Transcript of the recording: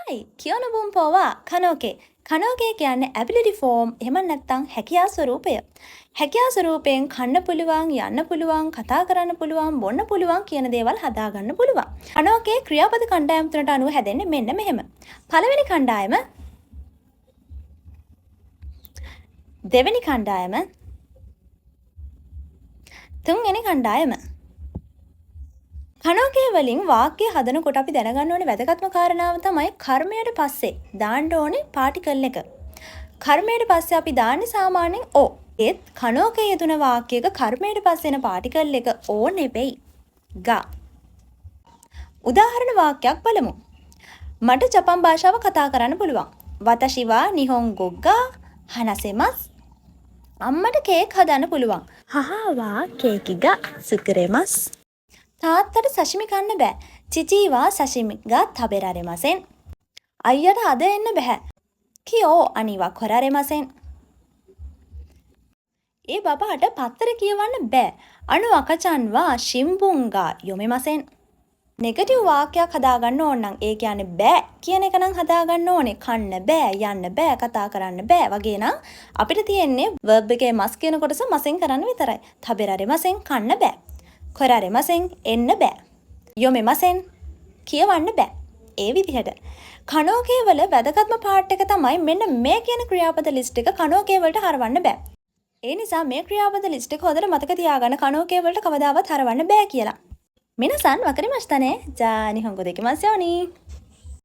හයි කියවන බුම්පෝවා කනෝකේ කනෝකේ කියන්නේ ability form එහෙම නැත්නම් හැකියා ස්වරූපය. හැකියා ස්වරූපයෙන් කන්න පුළුවන්, යන්න පුළුවන්, කතා කරන්න පුළුවන්, බොන්න පුළුවන් කියන දේවල් හදාගන්න පුළුවන්. කනෝකේ ක්‍රියාපද කණ්ඩායම් තුනට අනුව හැදෙන්නේ මෙන්න මෙහෙම. පළවෙනි කණ්ඩායම, දෙවෙනි කණ්ඩායම, තුන්වෙනි කණ්ඩායම. කනෝකේ වලින් වාක්‍ය හදනකොට අපි දැනගන්න ඕනේ වැදගත්ම කාරණාව තමයි කර්මයට පස්සේ දාන්න ඕනේ පාටිකල් එක. කර්මයට පස්සේ අපි දාන්නේ සාමාන්‍යයෙන් ඕ. ඒත් කනෝකේ යෙදුන වාක්‍යයක කර්මයට පස්සේ එන පාටිකල් එක ඕ නෙවෙයි. ගා. උදාහරණ වාක්‍යයක් බලමු. මට ජපන් භාෂාව කතා කරන්න පුළුවන්. වතෂි වා නිහොන්ගෝ ගා හනසෙමස්. අම්මට කේක් හදන්න පුළුවන්. හහා වා කේකි ගා සුකරෙමස්. තාත්තට සෂිමි කන්න බෑ. චිචීවා සෂිමි ගා තබෙරාරෙමසෙන්. අයියට අද එන්න බෑ. කියෝ අනිවා කොරාරෙමසෙන්. ඒ බබාට පත්තර කියවන්න බෑ. අනු අකචන්වා ශිම්බුන්ගා යොමෙමසෙන්. නෙගටිව් වාක්‍යයක් හදාගන්න ඕන නම් ඒ කියන්නේ බෑ කියන එක නම් හදාගන්න ඕනේ. කන්න බෑ, යන්න බෑ, කතා කරන්න බෑ වගේ නම් අපිට තියෙන්නේ verb එකේ මස් කියන කොටස මසෙන් කරන්න විතරයි. තබෙරාරෙමසෙන් කන්න බෑ. කොරාරෙමසෙන් එන්න බෑ. යොමෙමසෙන් කියවන්න බෑ. ඒ විදිහට කනෝකේ වල වැදගත්ම පාර්ට් එක තමයි මෙන්න මේ කියන ක්‍රියාපද ලිස්ට් එක කනෝකේ වලට හරවන්න බෑ. ඒ නිසා මේ ක්‍රියාපද ලිස්ට් එක හොඳට මතක තියාගන්න කනෝකේ වලට කවදාවත් හරවන්න බෑ කියලා. මිනසන් වකරිමස්තනේ ජා නිහොන්ගෝ දෙකිමස් යෝනි.